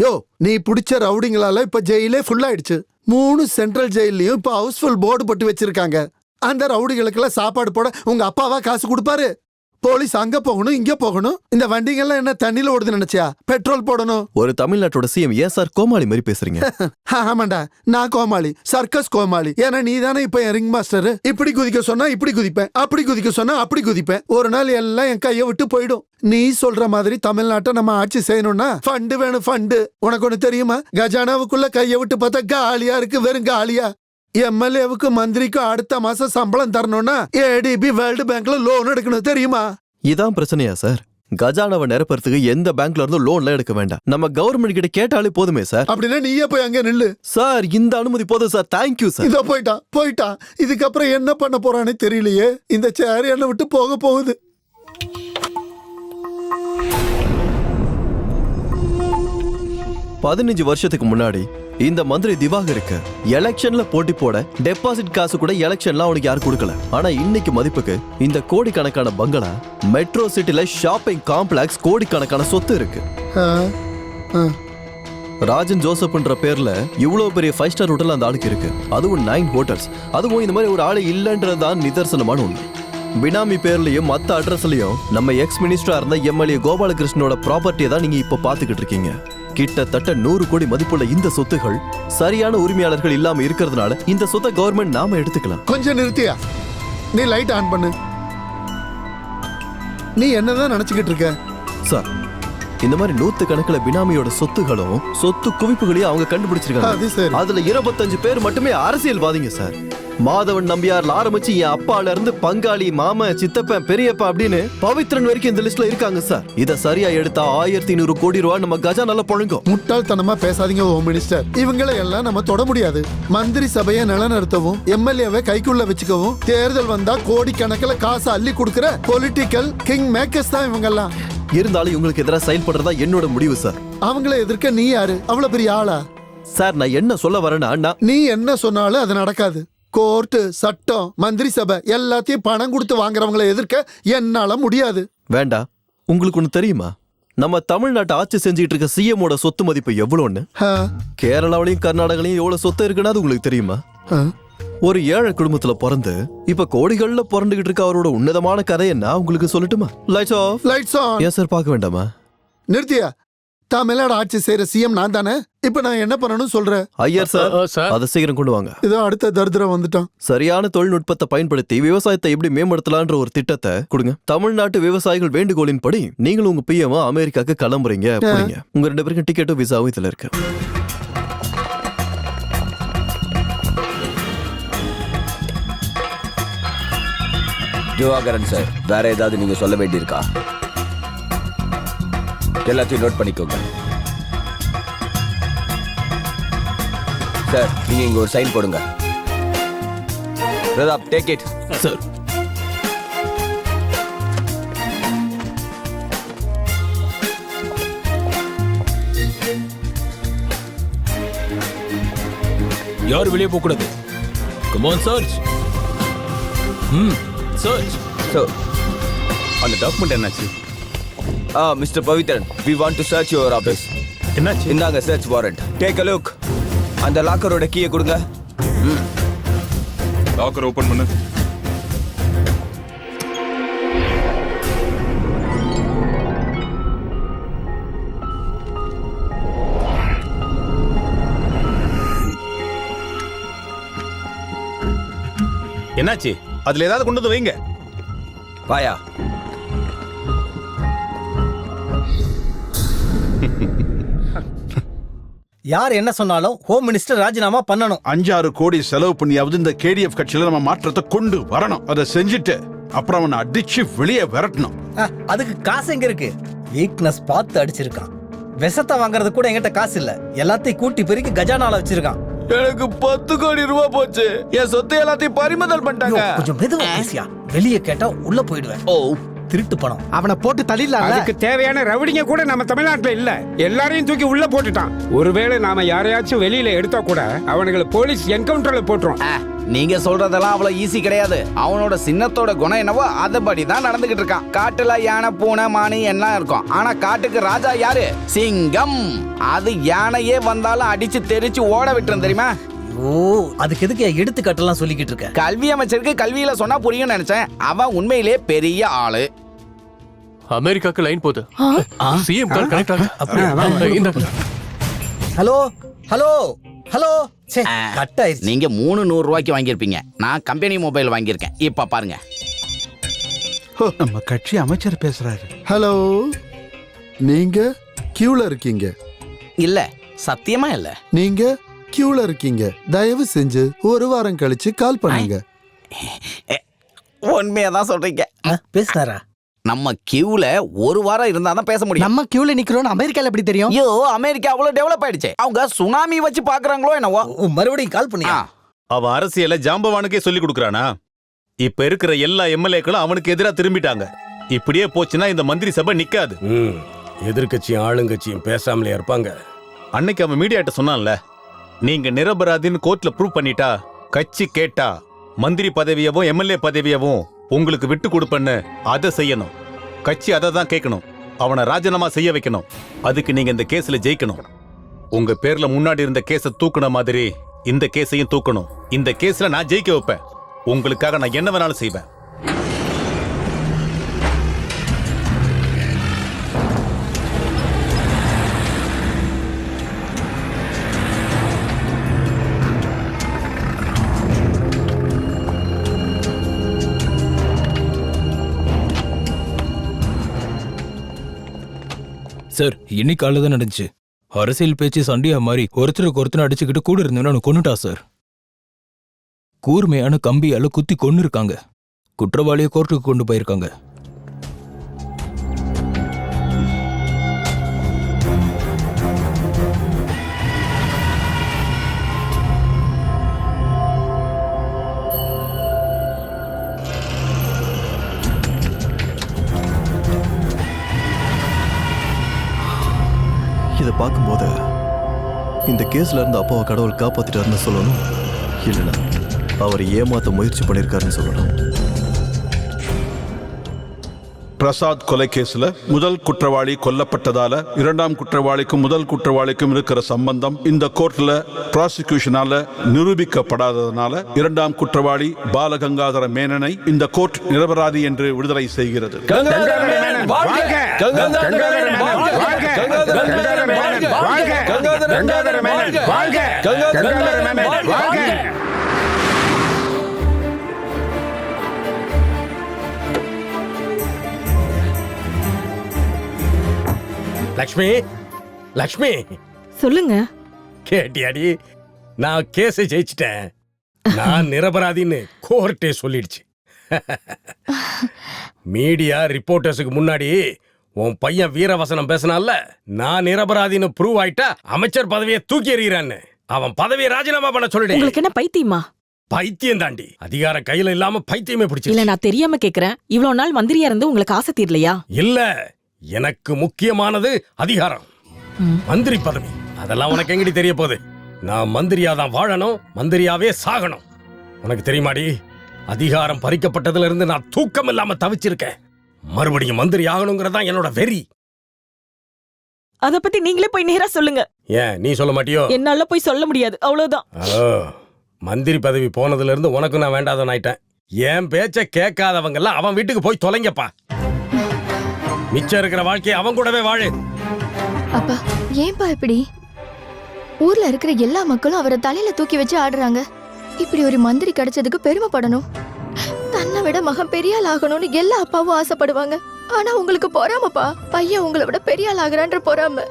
யோ, நீ பிடிச்ச ரவுடிங்களால இப்ப ஜெயிலே ஃபுல் ஆயிடுச்சு. 3 சென்ட்ரல் ஜெயிலையும் இப்ப ஹவுஸ்ஃபுல் போர்டு போட்டு வச்சிருக்காங்க. அந்த ரவுடிகளுக்கெல்லாம் சாப்பாடு போட உங்க அப்பாவா காசு கொடுப்பாரு? போலீஸ் அங்க போகணும், இங்க போகணும். இந்த வண்டிங்கெல்லாம் என்ன தண்ணியில ஓடுது நினைச்சியா? பெட்ரோல் போடணும். ஒரு தமிழ்நாட்டோட சிஎம் ஏன் சார் கோமாளி மாதிரி பேசுறீங்க? ஆமாண்டா, நான் கோமாளி, சர்க்கஸ் கோமாளி. ஏன்னா நீ தானே இப்ப என் ரிங் மாஸ்டர். இப்படி குதிக்க சொன்னா இப்படி குதிப்பேன், அப்படி குதிக்க சொன்னா அப்படி குதிப்பேன். ஒரு நாள் எல்லாம் என் கையை விட்டு போயிடும். நீ சொல்ற மாதிரி தமிழ்நாட்டை நம்ம ஆட்சி செய்யணும்னா ஃபண்டு வேணும், ஃபண்டு. உனக்கு ஒண்ணு தெரியுமா? கஜானாவுக்குள்ள கையை விட்டு பார்த்தா காலியா இருக்கு, வெறும் காலியா. எம்எல்ஏவுக்கு மந்திரிக்கும் அடுத்த மாசம் சம்பளம் தரணும்னா ஏடிபி வேர்ல்டு பேங்க்ல லோன் எடுக்கணும், தெரியுமா? இதான் பிரச்சனையா சார்? கஜானாவை நிரப்புறதுக்கு எந்த பேங்க்ல இருந்தும் லோன்லாம் எடுக்க வேண்டாம். நம்ம கவர்மெண்ட் கிட்ட கேட்டாலே போதுமே சார். அப்படின்னா நீயே போய் அங்க நில்லு சார். இந்த அனுமதி போதும் சார். Thank you sir. இதோ போயிட்டான். இதுக்கப்புறம் என்ன பண்ண போறானே தெரியலையே. இந்த சேர் என்ன விட்டு போக போகுது. பதினஞ்சு வருஷத்துக்கு முன்னாடி இந்த மந்திரி திவாகருக்கு எலெக்ஷன்ல போட்டி போட டெபாசிட் காசு கூட எலெக்ஷன்ல அவனுக்கு யாரும் கொடுக்கல. ஆனா இன்னைக்கு மதிப்புக்கு இந்த கோடிக்கணக்கான பங்களா, மெட்ரோ சிட்டில ஷாப்பிங் காம்ப்ளெக்ஸ், கோடிக்கணக்கான சொத்து இருக்கு. ராஜன் ஜோசப்ன்ற பேர்ல இவ்வளவு பெரிய 5 ஸ்டார் ஹோட்டல் அந்த ஆளுக்கு இருக்கு. அதுவும் 9 ஹோட்டல்ஸ். அதுவும் இந்த மாதிரி ஒரு ஆளு இல்லன்றதுதான் நிதர்சனமான உண்மை. பினாமி பேர்லயும் மத்த அட்ரஸ்லயும் நம்ம எக்ஸ் மினிஸ்டரா இருந்த எம்எல்ஏ கோபாலகிருஷ்ணனோட ப்ராப்பர்ட்டியை தான் நீங்க இப்ப பாத்துக்கிட்டு இருக்கீங்க. கிட்டத்தட்ட 100 கோடி மதிப்புள்ள இந்த சொத்துகள் சரியான உரிமையாளர்கள் இல்லாம இருக்கிறதுனால இந்த சொத்தை கவர்மெண்ட் நாம எடுத்துக்கலாம். கொஞ்சம் நிறுத்தியா? நீ லைட் ஆன் பண்ணு. நீ என்னதான் நினைச்சுக்கிட்டு இருக்க? சார், இந்த மாதிரி 100 கணக்குல பினாமியோட சொத்துகளும் சொத்து குவிப்புகளையும் அவங்க கண்டுபிடிச்சிருக்காங்க. அதுல 25 பேர் மட்டுமே அரசியல்வாதிங்க சார். மாதவன் நம்பியார்ல ஆரம்பிச்சு என் அப்பால இருந்து பங்காளி, மாமா, சித்தப்பன், பெரியப்பா அப்படின்னு பவித்ரன் வரைக்கும் இந்த லிஸ்ட்ல இருக்காங்க சார். இத சரியா எடுத்தா 1500 கோடி ரூபாய் நம்ம கஜானால புழங்கும். முட்டாள்தனமா பேசாதீங்க ஹோம் மினிஸ்டர். இவங்களை எல்லாம் நம்ம தொட முடியாது. மந்திரி சபையை நிலநிறுத்தவும், எம்எல்ஏவை கைக்குள்ள வச்சுக்கவும், தேர்தல் வந்தா கோடிக்கணக்கில் காசு அள்ளி கொடுக்கிற பொலிட்டிக்கல் கிங் மேக்கர்ஸ் தான் இவங்க எல்லாம். இருந்தாலும் இவங்களுக்கு எதிராக செயல்படுறதா என்னோட முடிவு சார். அவங்களை எதிர்க்க நீ யாரு? அவ்வளவு பெரிய ஆளா? சார், நான் என்ன சொல்ல வரேன்னா, நீ என்ன சொன்னாலும் அது நடக்காது. கோர்ட்டு, சட்டம், மந்திரி சபை எல்லாத்தையும் பணம் கொடுத்து வாங்குறவங்களை எதிர்க்க என்னால முடியாது. வேண்டாம். உங்களுக்கு ஒண்ணு தெரியுமா? நம்ம தமிழ்நாட்டை ஆட்சி செஞ்சுட்டு இருக்க சிஎமோட சொத்து மதிப்பு எவ்வளவுன்னு? கேரளாவிலையும் கர்நாடகாலையும் எவ்வளவு சொத்து இருக்குன்னு அது உங்களுக்கு தெரியுமா? ஒரு ஏழை குடும்பத்துல பிறந்து இப்ப கோடிகள்ல பிறந்துகிட்டு இருக்க அவரோட உன்னதமான கதை என்ன உங்களுக்கு சொல்லட்டுமா? Lights off. Lights on. ஏன் சார் பார்க்க வேண்டாமா? நிறுத்தியா? தமிழ்நாடு ஆட்சி செய்யற சிஎம் நான் தானே. இப்ப நான் என்ன பண்ணணும் சொல்றேன்? ஐயர் சார், அதை சீக்கிரம் கொண்டு வாங்க. இதோ அடுத்த தரித்திரம் வந்துட்டான். சரியான தொழில்நுட்பத்தை பயன்படுத்தி விவசாயத்தை எப்படி மேம்படுத்தலான்ற ஒரு திட்டத்தை கொடுங்க. தமிழ்நாட்டு விவசாயிகள் வேண்டுகோளின்படி நீங்களும் உங்க பிஎம் அமெரிக்காக்கு கிளம்புறீங்க. உங்க 2 பேருக்கும் டிக்கெட்டும் விசாவும் இதுல இருக்கு. திவாகரன் சார், வேற ஏதாவது நீங்க சொல்ல வேண்டியிருக்கா? எல்லாத்தையும் நோட் பண்ணிக்கோங்க சார். நீங்க இங்க ஒரு சைன் போடுங்க. Pratap, take it sir. யாரும் வெளியே போக கூடாது. Come on, search. Search. So அந்த டாக்குமெண்ட் என்னாச்சு? Mister Pavithran, we want to search your office. என்னாச்சு? இந்தாங்க search warrant. Take a look. அந்த லாக்கரோட கீயை கொடுங்க. லாக்கர் ஓபன் பண்ணு. என்னாச்சு? அதுல ஏதாவது கொண்டு வந்து வைங்க. வாயா. யார் என்ன சொன்னாலும் ஹோம் மினிஸ்டர் ராஜினாமா பண்ணணும். 5-6 கோடி செலவு பண்ணியாவது இந்த கேடிஎஃப் கட்சியில நம்ம மாற்றத்தை கொண்டு வரணும். அதை செஞ்சுட்டு அப்புறம் அவனை அடிச்சு வெளியே விரட்டணும். அதுக்கு காசு எங்க இருக்கு? வீக்னஸ் பார்த்து அடிச்சிருக்கான். விஷத்தை வாங்குறது கூட என்கிட்ட காசு இல்ல. எல்லாத்தையும் கூட்டி பெருக்கி கஜானால வச்சிருக்கான். எனக்கு 10 கோடி ரூபாய் போச்சு. என் சொத்து எல்லாத்தையும் பறிமுதல் பண்ணிட்டாங்க. கொஞ்சம் மெதுவா பேசியா, வெளியே கேட்டா உள்ள போயிடுவேன். ஓ, திருட்டு பணம். அவனை போட்டு தள்ளிடலாம். அதுக்கு தேவையான ரவுடிங்க கூட நம்ம தமிழ்நாட்டுல இல்ல. எல்லாரையும் தூக்கி உள்ள போட்டுட்டான். ஒருவேளை நாம யாரையாச்சும் வெளியில எடுத்தா கூட அவனுங்களை போலீஸ் என்கவுண்டர்ல போட்டுரும். நீங்க சொல்றதெல்லாம் அவ்வளவு ஈஸி கிடையாது. அவனோட சின்னத்தோட குணம் என்னவோ அதபடி தான் நடந்துகிட்டு இருக்கான். காட்டுல யானை, பூனை, மானி எல்லாம் இருக்கும். ஆனா காட்டுக்கு ராஜா யாரு? சிங்கம். அது யானையே வந்தாலும் அடிச்சு தெரிச்சு ஓட விட்டுரும் தெரியுமா? ஓ, அதுக்கு எதுக்கு எடுத்துக்காட்டெல்லாம் சொல்லிக்கிட்டு இருக்க? கல்வி அமைச்சருக்கு கல்வியில சொன்னா புரியும் நினைச்சேன். அவன் உண்மையிலேயே பெரிய ஆளு. அமெரிக்காக்கு லைன் போகுது. சிஎம் கால் கனெக்ட் ஆகுது. Hello hello hello. கட் ஆயிடுச்சு. நீங்க 300 ரூபாய்க்கு வாங்கியிருப்பீங்க. நான் கம்பெனி மொபைல் வாங்கியிருக்கேன். இப்ப பாருங்க. நம்ம கட்சி அமைச்சர் பேசுறாரு. ஹலோ, நீங்க கியூல இருக்கீங்க? இல்ல, சத்தியமா இல்ல. நீங்க கியூல இருக்கீங்க. தயவு செஞ்சு ஒரு வாரம் கழிச்சு கால் பண்ணுங்க. உண்மையாதான் சொல்றீங்க. பேசினாரா? நம்ம கியூல ஒரு வாரம் இருந்தாதான் பேச முடியும். நம்ம கியூல நிக்கிறோம் அமெரிக்கால எப்படி தெரியும்? ஐயோ, அமெரிக்கா அவ்வளவு டெவலப் ஆயிடுச்சு. அவங்க சுனாமி வச்சு பாக்குறாங்களோ என்னவோ. மறுபடியும் கால் பண்ணியா? அவன் அரசியல ஜாம்பவானுக்கே சொல்லி கொடுக்கறானா? இப்ப இருக்கிற எல்லா எம்எல்ஏக்களும் அவனுக்கு எதிரா திரும்பிட்டாங்க. இப்படியே போச்சுன்னா இந்த மந்திரி சபை நிக்காது. எதிர்கட்சியும் ஆளுங்கட்சியும் பேசாமலே இருப்பாங்க. அன்னைக்கு அவன் மீடியாட்ட சொன்னான்ல, நீங்க நிரபராதின்னு கோர்ட்ல ப்ரூவ் பண்ணிட்டா கட்சி கேட்டா மந்திரி பதவியவும் எம்எல்ஏ பதவியவும் உங்களுக்கு விட்டு கொடுப்பேன்னு அதை செய்யணும். கட்சி அதை தான் கேட்கணும். அவனை ராஜினாமா செய்ய வைக்கணும். அதுக்கு நீங்க இந்த கேஸ்ல ஜெயிக்கணும். உங்க பேர்ல முன்னாடி இருந்த கேஸை தூக்குன மாதிரி இந்த கேஸையும் தூக்கணும். இந்த கேஸ்ல நான் ஜெயிக்க வைப்பேன். உங்களுக்காக நான் என்ன வேணாலும் செய்வேன். சார், இன்னைக்கு காலைல தான் நடந்துச்சு. அரசியல் பேச்சு சண்டையா மாறி ஒருத்தருக்கு ஒருத்தர் அடிச்சுக்கிட்டு கூட இருந்தவன கொன்னுட்டா சார். கூர்மையான கம்பியால குத்தி கொன்னு இருக்காங்க. குற்றவாளியை கோர்ட்டுக்கு கொண்டு போயிருக்காங்க. இதை பார்க்கும்போது இந்த கேஸ்ல இருந்து அப்பாவை கடவுள் காப்பாத்திட்டாருன்னு சொல்லணும், இல்லைன்னா அவர் ஏமாத்த முயற்சி பண்ணியிருக்காருன்னு சொல்லணும். பிரசாத் கொலை கேஸ்ல முதல் குற்றவாளி கொல்லப்பட்டதால இரண்டாம் குற்றவாளிக்கும் முதல் குற்றவாளிக்கும் இருக்கிற சம்பந்தம் இந்த கோர்ட்ல ப்ராசிக்யூஷனால நிரூபிக்கப்படாததனால இரண்டாம் குற்றவாளி பாலகங்காதர மேனனை இந்த கோர்ட் நிரபராதி என்று விடுதலை செய்கிறது. லக்ஷ்மி, லக்ஷ்மி, சொல்லுங்க. கேட்டியாடி? நான் கேஸை ஜெயிச்சிட்டேன். நான் நிரபராதின்னு கோர்ட்டே சொல்லிடுச்சு. மீடியா ரிப்போர்ட்டர்ஸுக்கு முன்னாடி உன் பையன் வீரவசனம் பேசினால, நான் நிரபராதின்னு ப்ரூவ் ஆயிட்டா அமைச்சர் பதவியை தூக்கி எறிகிறான்னு. அவன் பதவியை ராஜினாமா பண்ண சொல்லிடு. உங்களுக்கு என்ன பைத்தியமா? பைத்தியம் தாண்டி. அதிகாரம் கையில இல்லாம பைத்தியமே பிடிச்சு. இல்ல, நான் தெரியாம கேக்குறேன். இவ்வளவு நாள் மந்திரியா இருந்து உங்களுக்கு ஆசை தீரலையா? இல்ல, எனக்கு முக்கியமானது அதிகாரம், மந்திரி பதவி. அதெல்லாம் உனக்கு எங்கடி தெரிய போகுது? நான் மந்திரியாதான் வாழணும், மந்திரியாவே சாகணும். உனக்கு தெரியுமாடி, அதிகாரம் பறிக்கப்பட்டதுல இருந்து நான் தூக்கம் இல்லாம தவிச்சிருக்கேன். மறுபடியும் மந்திரி ஆகணுங்கிறதா என்னோட வெறி. அத பத்தி நீங்களே போய் நேரா சொல்லுங்க. ஏன் நீ சொல்ல மாட்டியோ? என்னால போய் சொல்ல முடியாது, அவ்வளவுதான். மந்திரி பதவி போனதுல இருந்து உனக்கு நான் வேண்டாதவன் ஆயிட்டேன். என் பேச்ச கேட்காதவங்க எல்லாம் அவன் வீட்டுக்கு போய் தொலைங்கப்பா. மிச்சம் இருக்கிற வாழ்க்கையை அவன் கூடவே வாழு. அப்பா, ஏன்பா இப்படி? ஊர்ல இருக்கிற எல்லா மக்களும் அவரை தலையில தூக்கி வச்சு ஆடுறாங்க. இப்படி ஒரு மந்திரி கிடைச்சதுக்கு பெருமைப்படணும். தன்னை விட மகன் பெரிய ஆள் ஆகணும்னு எல்லா அப்பாவும் ஆசைப்படுவாங்க. ஆனா உங்களுக்கு பொறாமப்பா. பையன் உங்களை விட பெரிய ஆள் ஆகுறான்ற பொறாம.